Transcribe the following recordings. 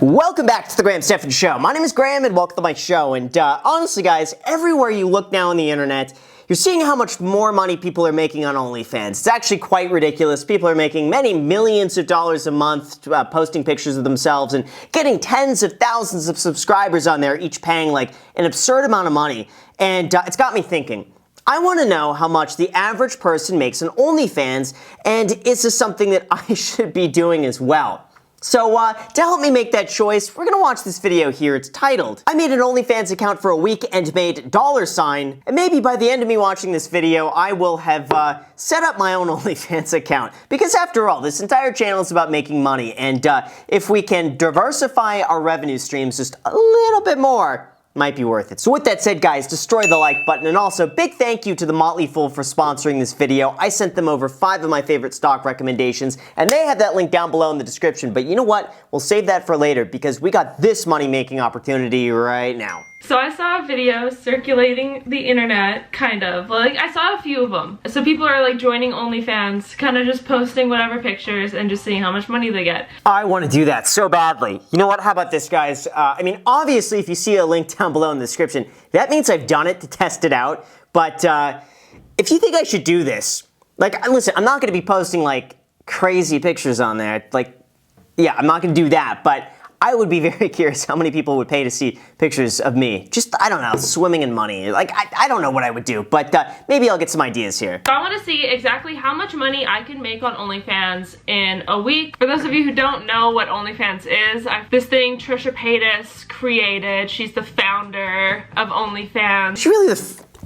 Welcome back to the Graham Stephan Show. My name is Graham and welcome to my show. And honestly guys, everywhere you look now on the internet, you're seeing how much more money people are making on OnlyFans. It's actually quite ridiculous. People are making many millions of dollars a month posting pictures of themselves and getting tens of thousands of subscribers on there, each paying like an absurd amount of money. And it's got me thinking. I want to know how much the average person makes on OnlyFans, and is this something that I should be doing as well? So, to help me make that choice, we're gonna watch this video here. It's titled, I made an OnlyFans account for a week and made $, and maybe by the end of me watching this video, I will have, set up my own OnlyFans account. Because after all, this entire channel is about making money, and, if we can diversify our revenue streams just a little bit more, might be worth it. So with that said, guys, destroy the like button, and also big thank you to the Motley Fool for sponsoring this video. I sent them over 5 of my favorite stock recommendations, and they have that link down below in the description. But you know what? We'll save that for later because we got this money-making opportunity right now. So I saw a video circulating the internet, kind of. Like, I saw a few of them. So people are like joining OnlyFans, kind of just posting whatever pictures and just seeing how much money they get. I want to do that so badly. You know what? How about this, guys? I mean, obviously, if you see a link down below in the description, that means I've done it to test it out. But if you think I should do this, like, listen, I'm not going to be posting like crazy pictures on there. Like, yeah, I'm not going to do that, but I would be very curious how many people would pay to see pictures of me. Just, I don't know, swimming in money. Like, I don't know what I would do, but maybe I'll get some ideas here. So I want to see exactly how much money I can make on OnlyFans in a week. For those of you who don't know what OnlyFans is, this thing Trisha Paytas created. She's the founder of OnlyFans.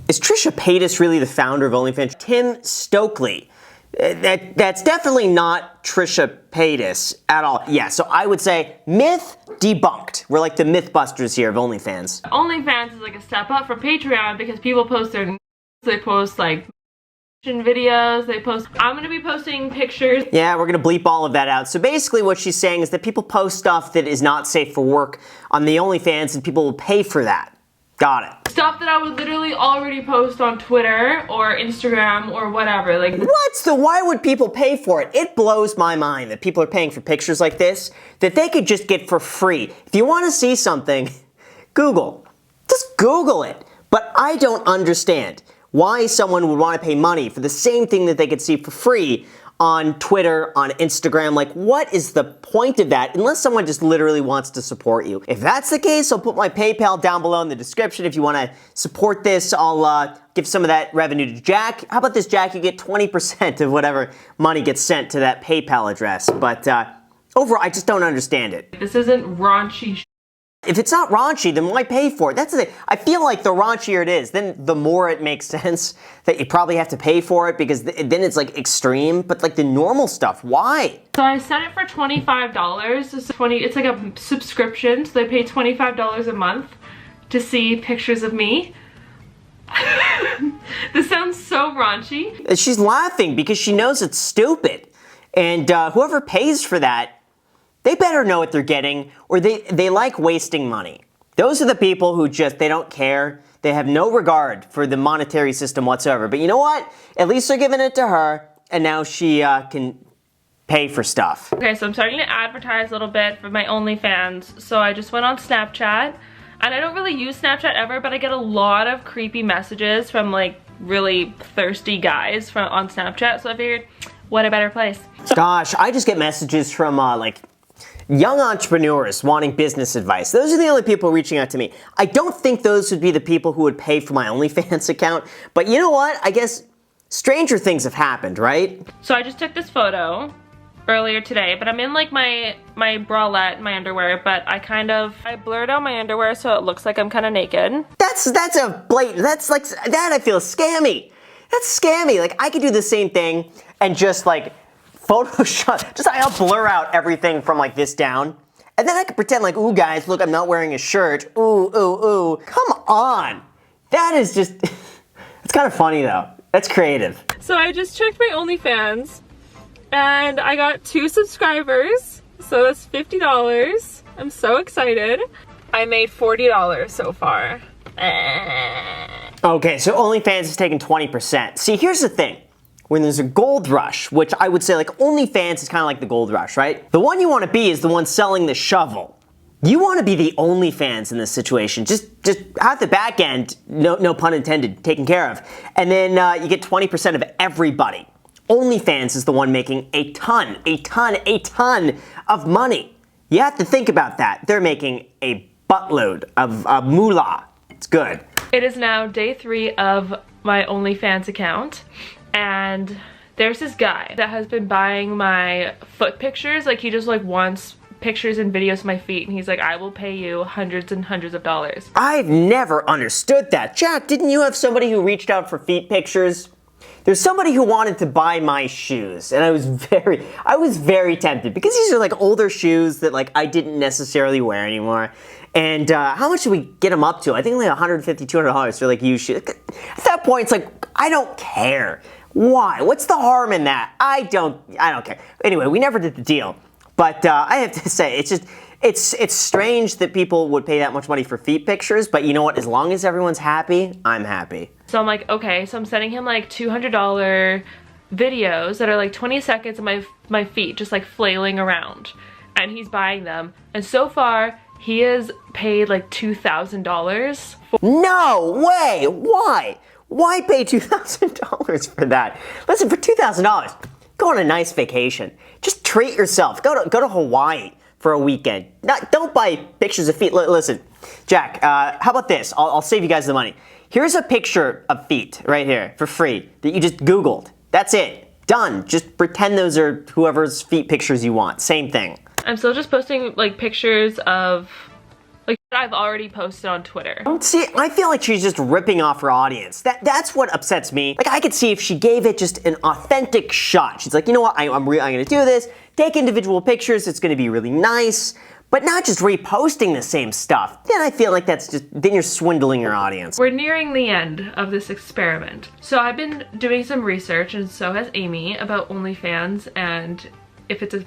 Is Trisha Paytas really the founder of OnlyFans? Tim Stokely. That's definitely not Trisha Paytas at all. Yeah, so I would say myth debunked. We're like the Mythbusters here of OnlyFans. OnlyFans is like a step up from Patreon because people post they post like videos, I'm gonna be posting pictures. Yeah, we're gonna bleep all of that out. So basically what she's saying is that people post stuff that is not safe for work on the OnlyFans and people will pay for that. Got it. Stuff that I would literally already post on Twitter or Instagram or whatever. Like, why would people pay for it? It blows my mind that people are paying for pictures like this that they could just get for free. If you want to see something, Google. Just Google it. But I don't understand why someone would want to pay money for the same thing that they could see for free on Twitter, on Instagram. Like, what is the point of that? Unless someone just literally wants to support you. If that's the case, I'll put my PayPal down below in the description. If you want to support this, I'll give some of that revenue to Jack. How about this, Jack? You get 20% of whatever money gets sent to that PayPal address. But overall, I just don't understand it. This isn't raunchy. If it's not raunchy, then why pay for it? That's the thing. I feel like the raunchier it is, then the more it makes sense that you probably have to pay for it because then it's like extreme. But like the normal stuff, why? So I set it for $25. It's like a subscription, so they pay $25 a month to see pictures of me. This sounds so raunchy. She's laughing because she knows it's stupid. And whoever pays for that, they better know what they're getting, or they like wasting money. Those are the people who just, they don't care. They have no regard for the monetary system whatsoever. But you know what? At least they're giving it to her, and now she can pay for stuff. Okay, so I'm starting to advertise a little bit for my OnlyFans. So I just went on Snapchat, and I don't really use Snapchat ever, but I get a lot of creepy messages from like really thirsty guys on Snapchat. So I figured, what a better place. Gosh, I just get messages from like young entrepreneurs wanting business advice. Those are the only people reaching out to me. I don't think those would be the people who would pay for my OnlyFans account, but you know what? I guess stranger things have happened, right? So I just took this photo earlier today, but I'm in like my bralette, my underwear, but I blurred out my underwear so it looks like I'm kind of naked. That's a blatant, that's like, that I feel scammy. That's scammy. Like I could do the same thing and just like Photoshop, I'll blur out everything from like this down, and then I could pretend like, ooh guys, look, I'm not wearing a shirt, ooh, ooh, ooh. Come on. That is just, it's kind of funny though. That's creative. So I just checked my OnlyFans, and I got 2 subscribers, so that's $50. I'm so excited. I made $40 so far. Okay, so OnlyFans is taking 20%. See, here's the thing. When there's a gold rush, which I would say like OnlyFans is kind of like the gold rush, right? The one you want to be is the one selling the shovel. You want to be the OnlyFans in this situation. Just have the back end, no pun intended, taken care of. And then you get 20% of everybody. OnlyFans is the one making a ton of money. You have to think about that. They're making a buttload of moolah. It's good. It is now day 3 of my OnlyFans account, and there's this guy that has been buying my foot pictures. Like, he just like wants pictures and videos of my feet, and he's like, I will pay you hundreds and hundreds of dollars. I've never understood that. Jack, didn't you have somebody who reached out for feet pictures? There's somebody who wanted to buy my shoes, and I was very tempted, because these are like older shoes that like I didn't necessarily wear anymore. And how much did we get them up to? I think like $150, $200 for like used shoes. At that point, it's like, I don't care. Why? What's the harm in that? I don't care. Anyway, we never did the deal. But I have to say, it's strange that people would pay that much money for feet pictures, but you know what? As long as everyone's happy, I'm happy. So I'm like, okay, so I'm sending him like $200 videos that are like 20 seconds of my feet just like flailing around, and he's buying them. And so far, he has paid like $2,000. No way! Why? Why pay $2,000 for that? Listen, for $2,000, go on a nice vacation. Just treat yourself. Go to Hawaii for a weekend. Don't buy pictures of feet. Listen, Jack, how about this? I'll save you guys the money. Here's a picture of feet right here for free that you just Googled. That's it. Done. Just pretend those are whoever's feet pictures you want. Same thing. I'm still just posting like pictures of like I've already posted on Twitter. See, I feel like she's just ripping off her audience. That's what upsets me. Like, I could see if she gave it just an authentic shot. She's like, you know what, I'm gonna do this, take individual pictures, it's gonna be really nice, but not just reposting the same stuff. Then I feel like then you're swindling your audience. We're nearing the end of this experiment. So I've been doing some research, and so has Amy, about OnlyFans and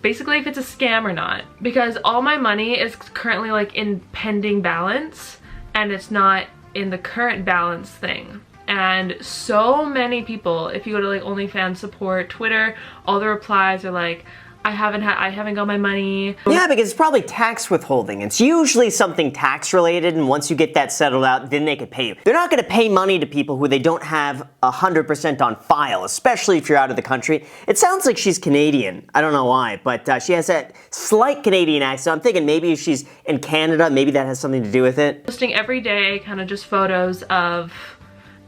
basically if it's a scam or not, because all my money is currently like in pending balance, and it's not in the current balance thing. And so many people, if you go to like OnlyFans support Twitter, all the replies are like, I haven't got my money. Yeah, because it's probably tax withholding. It's usually something tax related, and once you get that settled out, then they could pay you. They're not gonna pay money to people who they don't have 100% on file, especially if you're out of the country. It sounds like she's Canadian. I don't know why, but she has that slight Canadian accent. I'm thinking maybe if she's in Canada, maybe that has something to do with it. Posting every day, kind of just photos of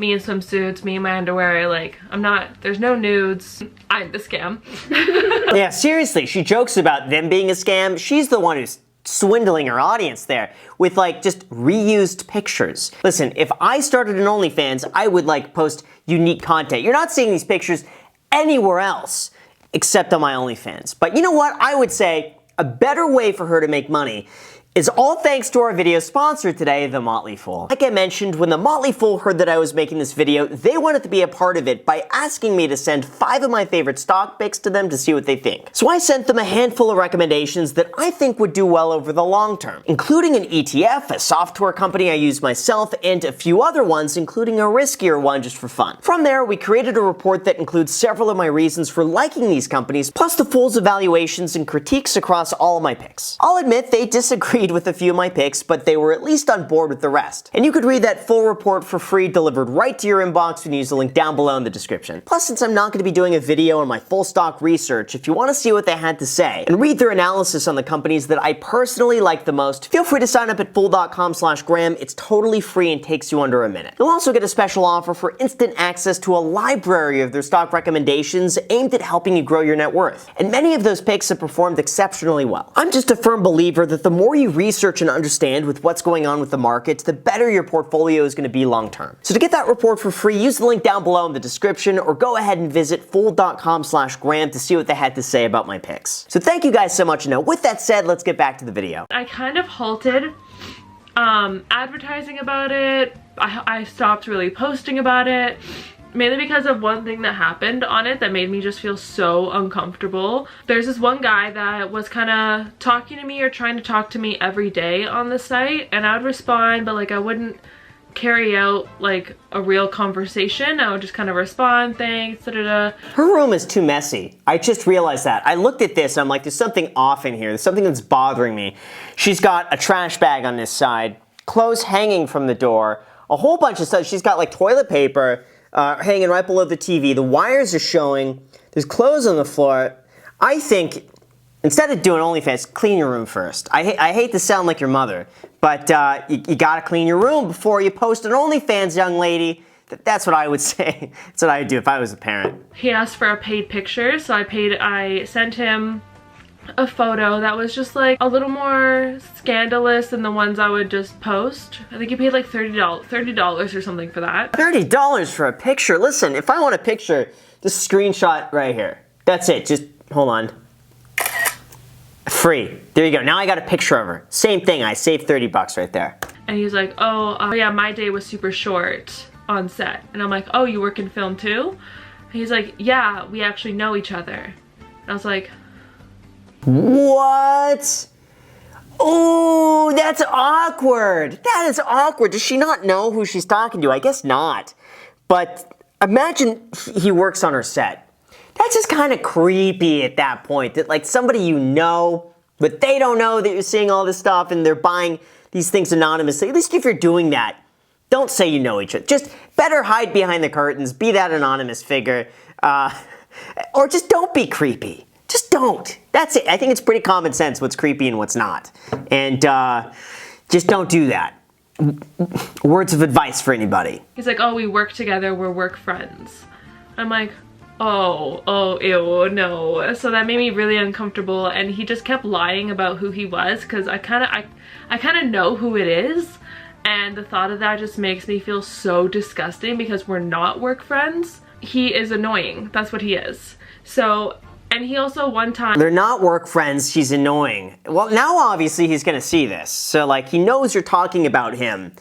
me in swimsuits, me in my underwear. Like, there's no nudes. I'm the scam. Yeah, seriously, she jokes about them being a scam. She's the one who's swindling her audience there with like just reused pictures. Listen, if I started an OnlyFans, I would like post unique content. You're not seeing these pictures anywhere else except on my OnlyFans. But you know what? I would say a better way for her to make money is all thanks to our video sponsor today, The Motley Fool. Like I mentioned, when The Motley Fool heard that I was making this video, they wanted to be a part of it by asking me to send 5 of my favorite stock picks to them to see what they think. So I sent them a handful of recommendations that I think would do well over the long term, including an ETF, a software company I use myself, and a few other ones, including a riskier one just for fun. From there, we created a report that includes several of my reasons for liking these companies, plus the Fool's evaluations and critiques across all of my picks. I'll admit they disagreed with a few of my picks, but they were at least on board with the rest. And you could read that full report for free, delivered right to your inbox when you use the link down below in the description. Plus, since I'm not going to be doing a video on my full stock research, if you want to see what they had to say and read their analysis on the companies that I personally like the most, feel free to sign up at fool.com/Graham. It's totally free and takes you under a minute. You'll also get a special offer for instant access to a library of their stock recommendations aimed at helping you grow your net worth. And many of those picks have performed exceptionally well. I'm just a firm believer that the more you research and understand with what's going on with the markets, the better your portfolio is going to be long term. So to get that report for free, use the link down below in the description, or go ahead and visit fool.com/Graham to see what they had to say about my picks. So thank you guys so much. Now with that said, let's get back to the video. I kind of halted advertising about it. I stopped really posting about it, mainly because of one thing that happened on it that made me just feel so uncomfortable. There's this one guy that was kind of talking to me or trying to talk to me every day on the site, and I would respond, but like I wouldn't carry out like a real conversation. I would just kind of respond, thanks, da-da-da. Her room is too messy. I just realized that. I looked at this and I'm like, there's something off in here. There's something that's bothering me. She's got a trash bag on this side, clothes hanging from the door, a whole bunch of stuff. She's got like toilet paper hanging right below the TV. The wires are showing. There's clothes on the floor. I think instead of doing OnlyFans, clean your room first. I hate to sound like your mother, but you gotta clean your room before you post an OnlyFans, young lady. That's what I would say. That's what I would do if I was a parent. He asked for a paid picture, so I sent him a photo that was just like a little more scandalous than the ones I would just post. I think he paid like $30 or something for that. $30 for a picture? Listen, if I want a picture, just screenshot right here. That's it, just hold on. Free. There you go. Now I got a picture of her. Same thing, I saved 30 bucks right there. And he's like, oh yeah, my day was super short on set. And I'm like, oh, you work in film too? And he's like, yeah, we actually know each other. And I was like, what? Oh, that's awkward. That is awkward. Does she not know who she's talking to? I guess not. But imagine he works on her set. That's just kind of creepy at that point. That like somebody you know, but they don't know that you're seeing all this stuff and they're buying these things anonymously. At least if you're doing that, don't say you know each other. Just better hide behind the curtains, be that anonymous figure, or just don't be creepy. Just don't. That's it. I think it's pretty common sense what's creepy and what's not. And just don't do that. Words of advice for anybody. He's like, oh, we work together, we're work friends. I'm like, oh, ew, no. So that made me really uncomfortable, and he just kept lying about who he was, because I kind of know who it is, and the thought of that just makes me feel so disgusting because we're not work friends. He is annoying. That's what he is. So, and he also one time... They're not work friends, she's annoying. Well, now obviously he's gonna see this. So like, he knows you're talking about him.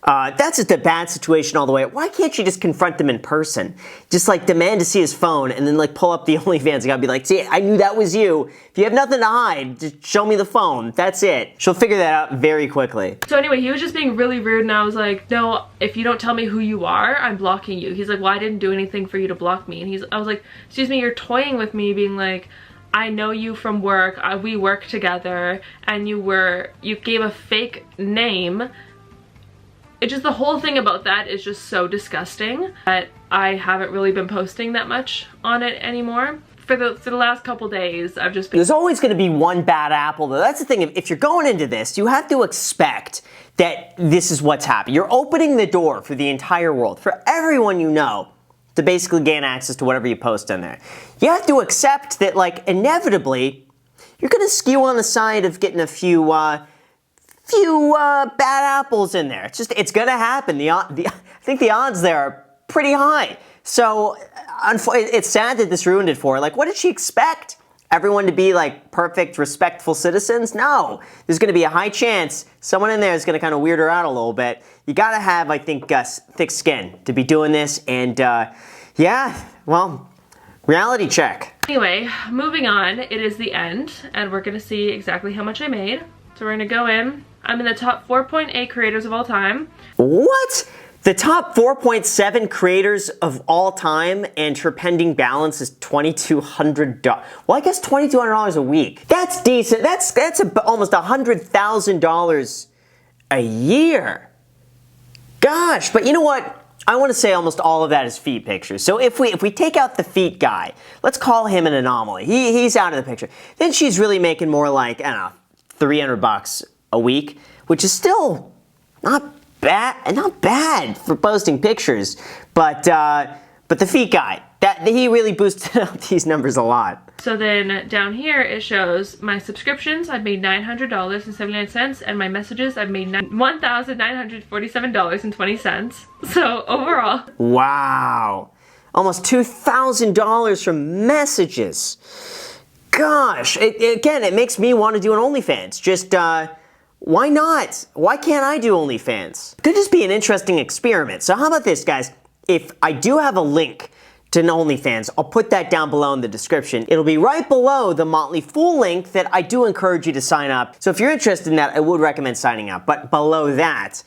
That's just a bad situation all the way. Why can't you just confront him in person? Just like demand to see his phone and then like pull up the OnlyFans account and be like, see, I knew that was you. If you have nothing to hide, just show me the phone. That's it. She'll figure that out very quickly. So anyway, he was just being really rude, and I was like, no, if you don't tell me who you are, I'm blocking you. He's like, well, I didn't do anything for you to block me. And I was like, excuse me, you're toying with me, being like, I know you from work, we work together, and you gave a fake name. It just, the whole thing about that is just so disgusting that I haven't really been posting that much on it anymore. For the last couple days, I've just been... There's always going to be one bad apple, though. That's the thing. If you're going into this, you have to expect that this is what's happening. You're opening the door for the entire world, for everyone you know, to basically gain access to whatever you post in there. You have to accept that, like, inevitably, you're going to skew on the side of getting a few bad apples in there. It's gonna happen. I think the odds there are pretty high. So it's sad that this ruined it for her. Like, what did she expect? Everyone to be like perfect, respectful citizens? No. There's gonna be a high chance someone in there is gonna kind of weird her out a little bit. You gotta have, I think, thick skin to be doing this. And yeah, well, reality check. Anyway, moving on. It is the end, and we're gonna see exactly how much I made. So we're gonna go in. I'm in the top 4.8 creators of all time. What? The top 4.7 creators of all time, and her pending balance is $2,200. Well, I guess $2,200 a week. That's decent. That's almost $100,000 a year. Gosh, but you know what? I want to say almost all of that is feet pictures. So if we take out the feet guy, let's call him an anomaly. He's out of the picture. Then she's really making more like, I don't know, $300 a week, which is still not bad for posting pictures. But the feet guy, he really boosted up these numbers a lot. So then down here it shows my subscriptions, I've made $900.79, and my messages, I've made $1,947.20. So overall, wow, almost $2,000 from messages. Gosh, again, it makes me want to do an OnlyFans. Just, why not? Why can't I do OnlyFans? Could just be an interesting experiment. So how about this, guys? If I do have a link to an OnlyFans, I'll put that down below in the description. It'll be right below the Motley Fool link that I do encourage you to sign up. So if you're interested in that, I would recommend signing up. But below that,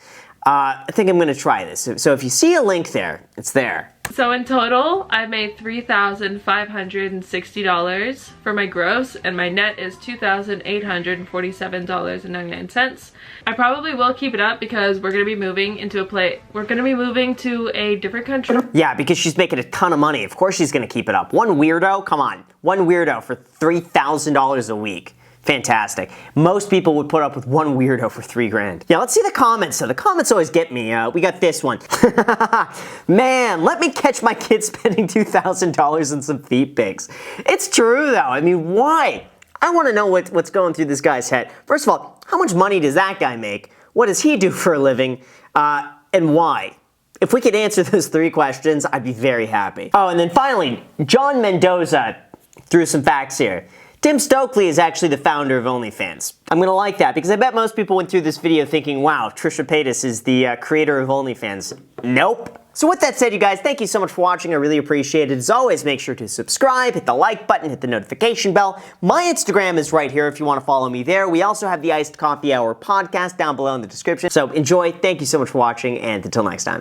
I think I'm going to try this. So if you see a link there, it's there. So in total, I made $3,560 for my gross, and my net is $2,847.99. I probably will keep it up because we're gonna be moving into we're gonna be moving to a different country. Yeah, because she's making a ton of money. Of course she's gonna keep it up. One weirdo, come on. One weirdo for $3,000 a week. Fantastic. Most people would put up with one weirdo for $3,000. Yeah, let's see the comments. So the comments always get me. We got this one. Man, let me catch my kid spending $2,000 on some feet pics. It's true though. I mean, why? I want to know what's going through this guy's head. First of all, how much money does that guy make? What does he do for a living? And why? If we could answer those 3 questions, I'd be very happy. Oh, and then finally, John Mendoza threw some facts here. Tim Stokely is actually the founder of OnlyFans. I'm gonna like that because I bet most people went through this video thinking, wow, Trisha Paytas is the creator of OnlyFans. Nope. So with that said, you guys, thank you so much for watching. I really appreciate it. As always, make sure to subscribe, hit the like button, hit the notification bell. My Instagram is right here if you want to follow me there. We also have the Iced Coffee Hour podcast down below in the description. So enjoy. Thank you so much for watching, and until next time.